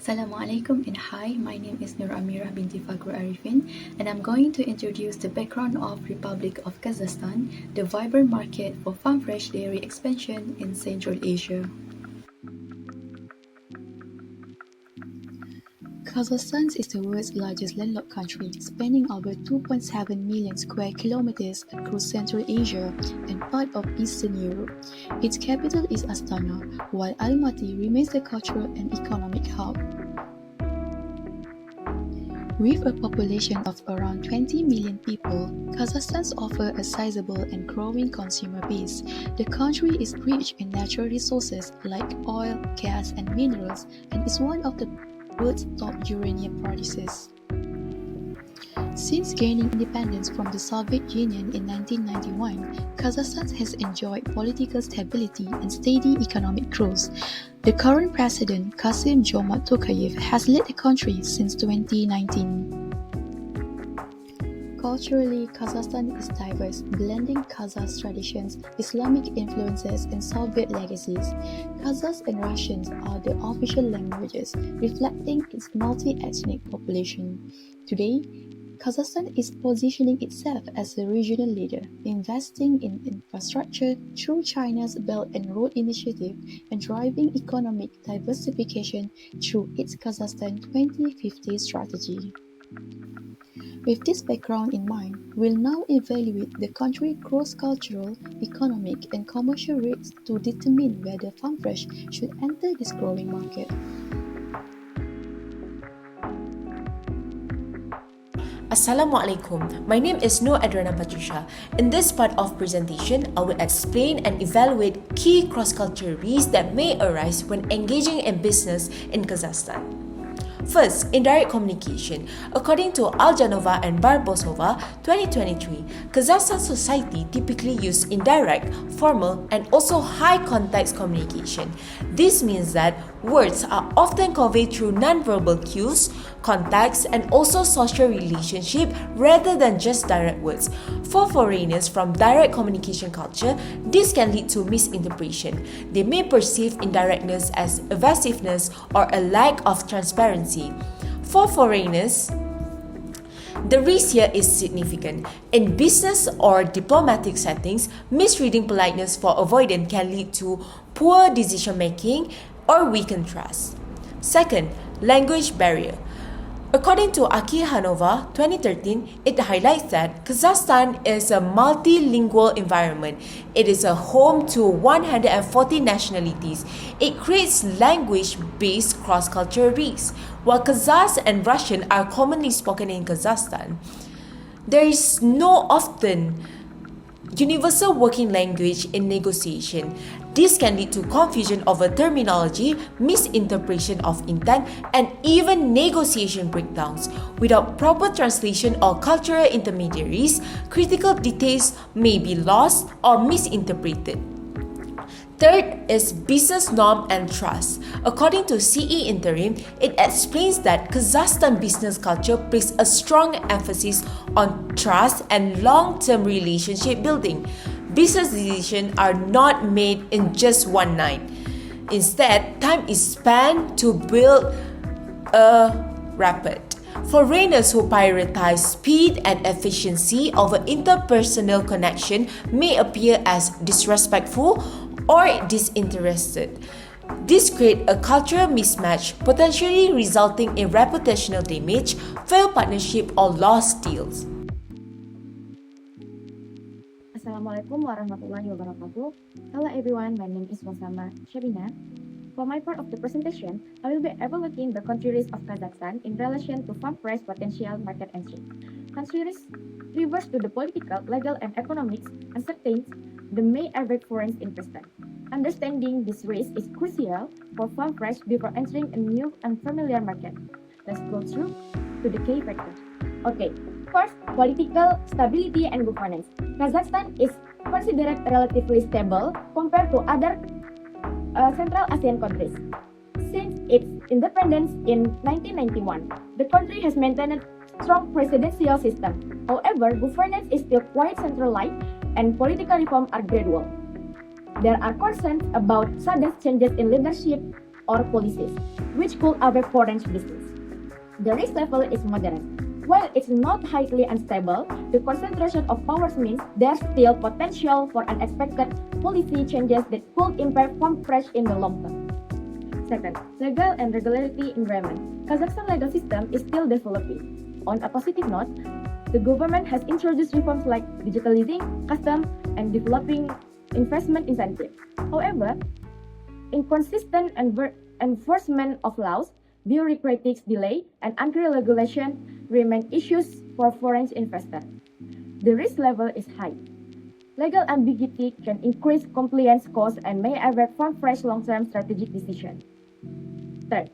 Assalamualaikum and hi, my name is Nur Amirah binti Fakhru Arifin and I'm going to introduce the background of Republic of Kazakhstan, the vibrant market for farm fresh dairy expansion in Central Asia. Kazakhstan is the world's largest landlocked country, spanning over 2.7 million square kilometers across Central Asia and part of Eastern Europe. Its capital is Astana, while Almaty remains the cultural and economic hub. With a population of around 20 million people, Kazakhstan offers a sizable and growing consumer base. The country is rich in natural resources like oil, gas, and minerals, and is one of the world's top uranium producers. Since gaining independence from the Soviet Union in 1991, Kazakhstan has enjoyed political stability and steady economic growth. The current president, Kassym-Jomart Tokayev, has led the country since 2019. Culturally, Kazakhstan is diverse, blending Kazakh traditions, Islamic influences, and Soviet legacies. Kazakh and Russian are the official languages, reflecting its multi-ethnic population. Today, Kazakhstan is positioning itself as a regional leader, investing in infrastructure through China's Belt and Road Initiative and driving economic diversification through its Kazakhstan 2050 strategy. With this background in mind, we'll now evaluate the country's cross-cultural, economic, and commercial rates to determine whether farm fresh should enter this growing market. Assalamualaikum. My name is Noor Adriana Patricia. In this part of presentation, I will explain and evaluate key cross-cultural risks that may arise when engaging in business in Kazakhstan. First, indirect communication. According to Aljanova and Barbosova, 2023, Kazakhstan society typically use indirect, formal, and also high-context communication. This means that words are often conveyed through non-verbal cues, context, and also social relationship rather than just direct words. For foreigners from direct communication culture, this can lead to misinterpretation. They may perceive indirectness as evasiveness or a lack of transparency. For foreigners, the risk here is significant. In business or diplomatic settings, misreading politeness for avoidance can lead to poor decision-making or weakened trust. Second, language barrier. According to Aki Hanova, 2013, it highlights that Kazakhstan is a multilingual environment. It is a home to 140 nationalities. It creates language-based cross-cultural risks. While Kazakh and Russian are commonly spoken in Kazakhstan, there is no often universal working language in negotiation. This can lead to confusion over terminology, misinterpretation of intent, and even negotiation breakdowns. Without proper translation or cultural intermediaries, critical details may be lost or misinterpreted. Third is business norm and trust. According to CE Interim, it explains that Kazakhstan business culture places a strong emphasis on trust and long-term relationship building. Business decisions are not made in just one night. Instead, time is spent to build a rapport. Foreigners who prioritize speed and efficiency over interpersonal connection may appear as disrespectful or disinterested. This creates a cultural mismatch, potentially resulting in reputational damage, failed partnership, or lost deals. Assalamualaikum warahmatullahi wabarakatuh. Hello everyone, my name is Rosama Shabina. For my part of the presentation, I will be evaluating the country risk of Kazakhstan in relation to farm price potential market entry. Country risk refers to the political, legal, and economic uncertainties that may affect foreign investment. Understanding this risk is crucial for farm price before entering a new unfamiliar market. Let's go through to the key factors. Okay, first, political stability and governance. Kazakhstan is considered relatively stable compared to other Central Asian countries. Since its independence in 1991, the country has maintained a strong presidential system. However, governance is still quite centralized and political reforms are gradual. There are concerns about sudden changes in leadership, or policies, which could affect foreign business. The risk level is moderate. While it's not highly unstable, the concentration of powers means there's still potential for unexpected policy changes that could impact farm fresh in the long term. Second, legal and regulatory environment. Kazakhstan legal system is still developing. On a positive note, the government has introduced reforms like digitalizing customs and developing investment incentives. However, inconsistent enforcement of laws, bureaucratic delay, and unclear regulation remain issues for foreign investors. The risk level is high. Legal ambiguity can increase compliance costs and may affect farm fresh long-term strategic decisions. Third,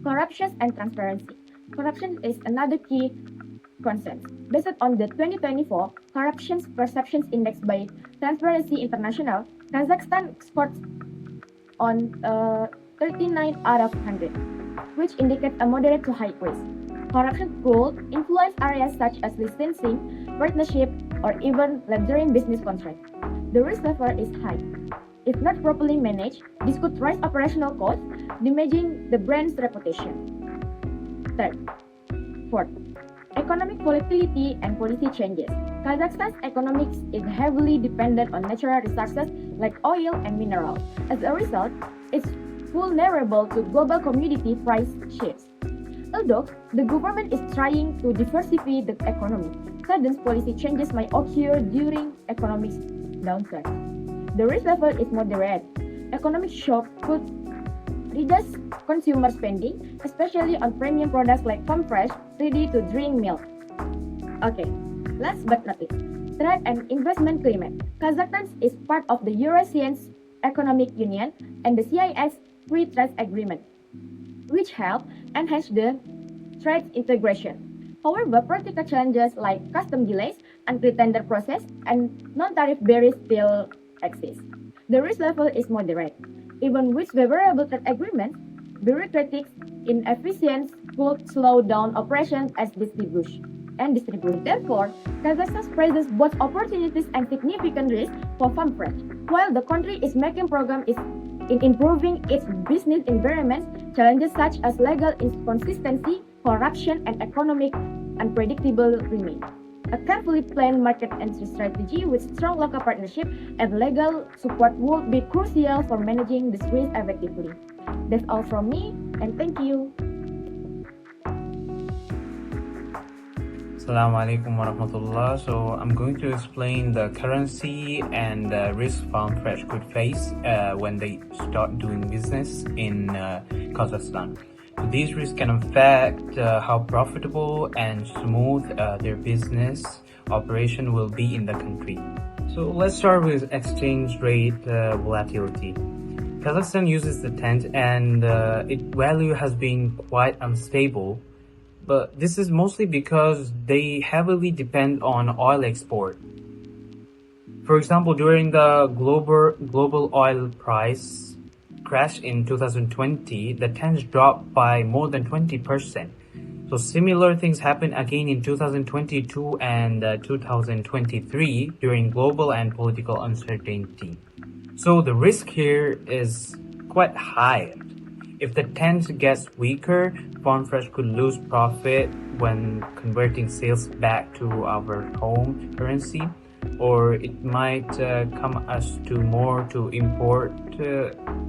corruption and transparency. Corruption is another key concern. Based on the 2024 Corruption Perceptions Index by Transparency International, Kazakhstan scores on 39 out of 100, which indicates a moderate to high risk. Corruption could influence areas such as licensing, partnership, or even laundering business contracts. The risk level is high. If not properly managed, this could raise operational costs, damaging the brand's reputation. Fourth, economic volatility and policy changes. Kazakhstan's economics is heavily dependent on natural resources like oil and minerals. As a result, it's vulnerable to global commodity price shifts. Although the government is trying to diversify the economy, sudden policy changes might occur during economic downturn. The risk level is moderate. Economic shock could reduce consumer spending, especially on premium products like farm fresh, ready-to-drink milk. Okay, last but not least, trade and investment climate. Kazakhstan is part of the Eurasian Economic Union and the CIS Free Trade Agreement, which help enhance the trade integration. However, practical challenges like custom delays, unclear tender process, and non-tariff barriers still exist. The risk level is moderate. Even with favorable trade agreements, bureaucratic inefficiency could slow down operations as distribution. Therefore, Kazakhstan presents both opportunities and significant risks for farm fresh. While the country is making progress in improving its business environment, challenges such as legal inconsistency, corruption, and economic unpredictability remain. A carefully planned market entry strategy with strong local partnership and legal support would be crucial for managing this risk effectively. That's all from me, and thank you. Assalamu alaikum warahmatullah. So I'm going to explain the currency and risk farm fresh could face when they start doing business in Kazakhstan. So these risks can affect how profitable and smooth their business operation will be in the country. So let's start with exchange rate volatility. Kazakhstan uses the tenge and its value has been quite unstable. But this is mostly because they heavily depend on oil export. For example, during the global oil price crash in 2020, the tenge dropped by more than 20%. So similar things happened again in 2022 and 2023 during global and political uncertainty. So the risk here is quite high. If the tenge gets weaker, farm fresh could lose profit when converting sales back to our home currency, or it might come us to more to import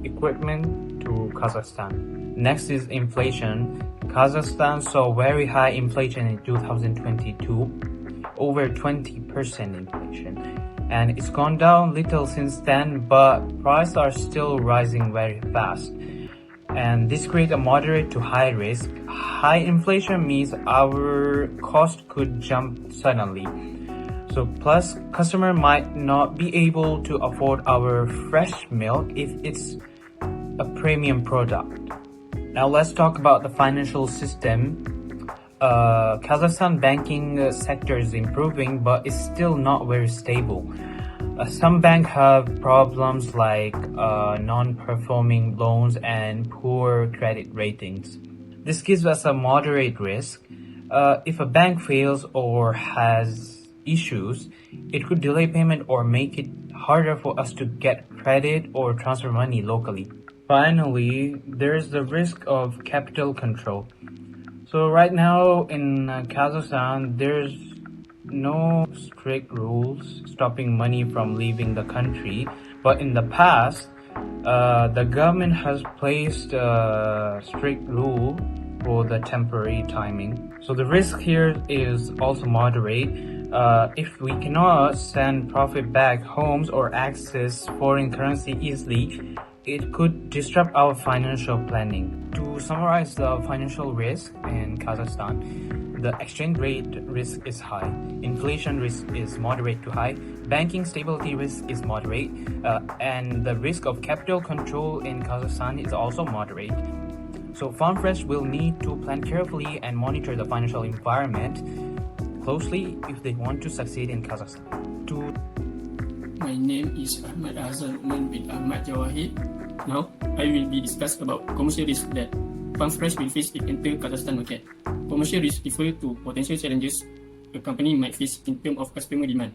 equipment to Kazakhstan. Next is inflation. Kazakhstan saw very high inflation in 2022, over 20% inflation. And it's gone down little since then, but prices are still rising very fast. And this creates a moderate to high risk. High inflation means our cost could jump suddenly. So plus, customer might not be able to afford our fresh milk if it's a premium product. Now let's talk about the financial system. Kazakhstan banking sector is improving, but it's still not very stable. Some banks have problems like non-performing loans and poor credit ratings. This gives us a moderate risk. If a bank fails or has issues, it could delay payment or make it harder for us to get credit or transfer money locally. Finally, there's the risk of capital control. So right now in Kazakhstan, there's no strict rules stopping money from leaving the country. But in the past, the government has placed a strict rule for the temporary timing. So the risk here is also moderate. If we cannot send profit back homes or access foreign currency easily, it could disrupt our financial planning. To summarize the financial risk in Kazakhstan, the exchange rate risk is high, inflation risk is moderate to high, banking stability risk is moderate, and the risk of capital control in Kazakhstan is also moderate. So FarmFresh will need to plan carefully and monitor the financial environment closely if they want to succeed in Kazakhstan. My name is Ahmad Azhar Uman bin Ahmad Jawahid. Now, I will be discuss about commercial risk that FarmFresh will face if enter Kazakhstan market. Commercial risk refer to potential challenges a company might face in terms of customer demand,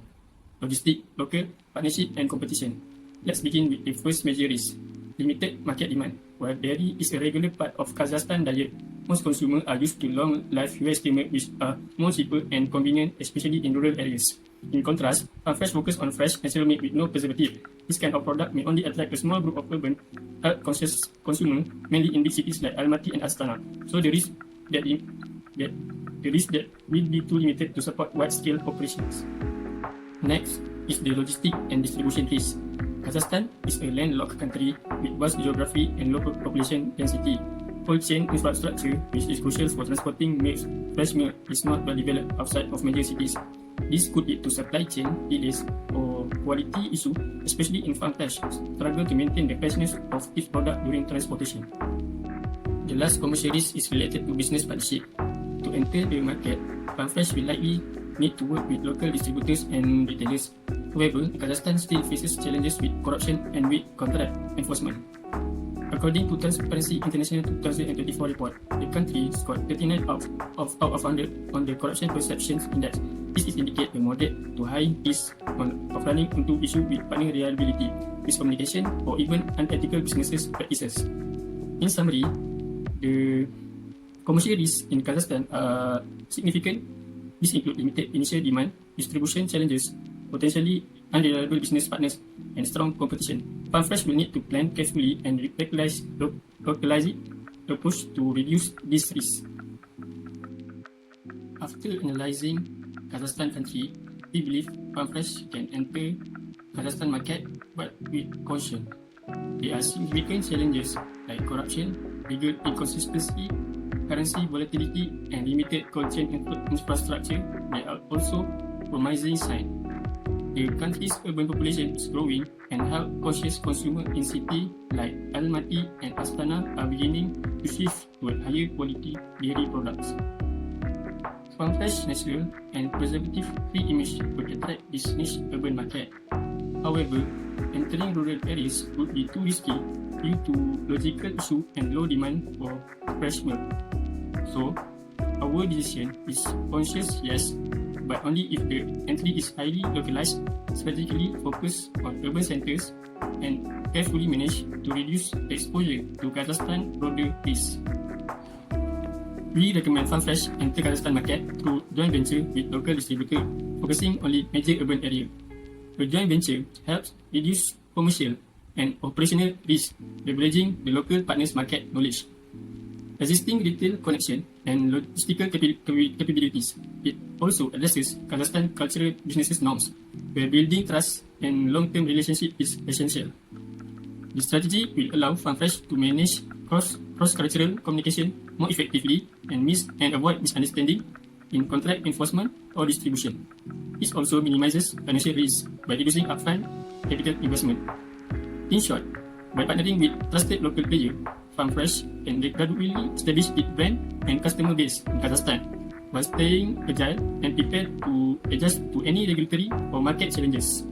logistic, local, partnership, and competition. Let's begin with the first major risk, limited market demand. While dairy is a regular part of Kazakhstan diet, most consumers are used to long-life US milk which are more cheaper and convenient, especially in rural areas. In contrast, FarmFresh focus on fresh natural milk with no preservative. This kind of product may only attract a small group of urban, health-conscious consumers, mainly in big cities like Almaty and Astana. So the risk that will be too limited to support wide-scale operations. Next is the logistic and distribution risk. Kazakhstan is a landlocked country with vast geography and low population density. Cold chain infrastructure, which is crucial for transporting fresh milk, is not well developed outside of major cities. This could lead to supply chain delays or quality issue, especially in FarmFresh struggle to maintain the freshness of its product during transportation. The last commercial risk is related to business partnership. To enter the market, FarmFresh will likely need to work with local distributors and retailers. However, Kazakhstan still faces challenges with corruption and weak contract enforcement. According to Transparency International 2024 report, the country scored 39 out of 100 on the Corruption Perceptions Index. This indicates a moderate to high risk of running into issues with partner reliability, miscommunication, or even unethical business practices. In summary, the commercial risks in Kazakhstan are significant. This includes limited initial demand, distribution challenges, potentially unreliable business partners, and strong competition. FarmFresh will need to plan carefully and localize approach to reduce this risk. After analyzing Kazakhstan country, we believe FarmFresh can enter Kazakhstan market but with caution. There are significant challenges like corruption, legal inconsistency, currency volatility, and limited cold chain infrastructure. There are also promising signs. The country's urban population is growing, and health-conscious consumers in cities like Almaty and Astana are beginning to shift toward higher quality dairy products. FarmFresh natural and preservative-free image would attract this niche urban market. However, entering rural areas would be too risky due to logistical issues and low demand for fresh milk. So, our decision is conscious, yes, but only if the entry is highly localized, strategically focused on urban centers, and carefully managed to reduce the exposure to Kazakhstan broader risk. We recommend FarmFresh enter Kazakhstan market through joint venture with local distributor, focusing only major urban area. A joint venture helps reduce commercial and operational risk, leveraging the local partners' market knowledge. Existing retail connection and logistical capabilities. It also addresses Kazakhstan cultural business norms, where building trust and long-term relationship is essential. The strategy will allow FarmFresh to manage cross-cultural communication more effectively and avoid misunderstanding in contract enforcement or distribution. It also minimizes financial risk by reducing upfront capital investment. In short, by partnering with trusted local players, FarmFresh can gradually establish its brand and customer base in Kazakhstan while staying agile and prepared to adjust to any regulatory or market challenges.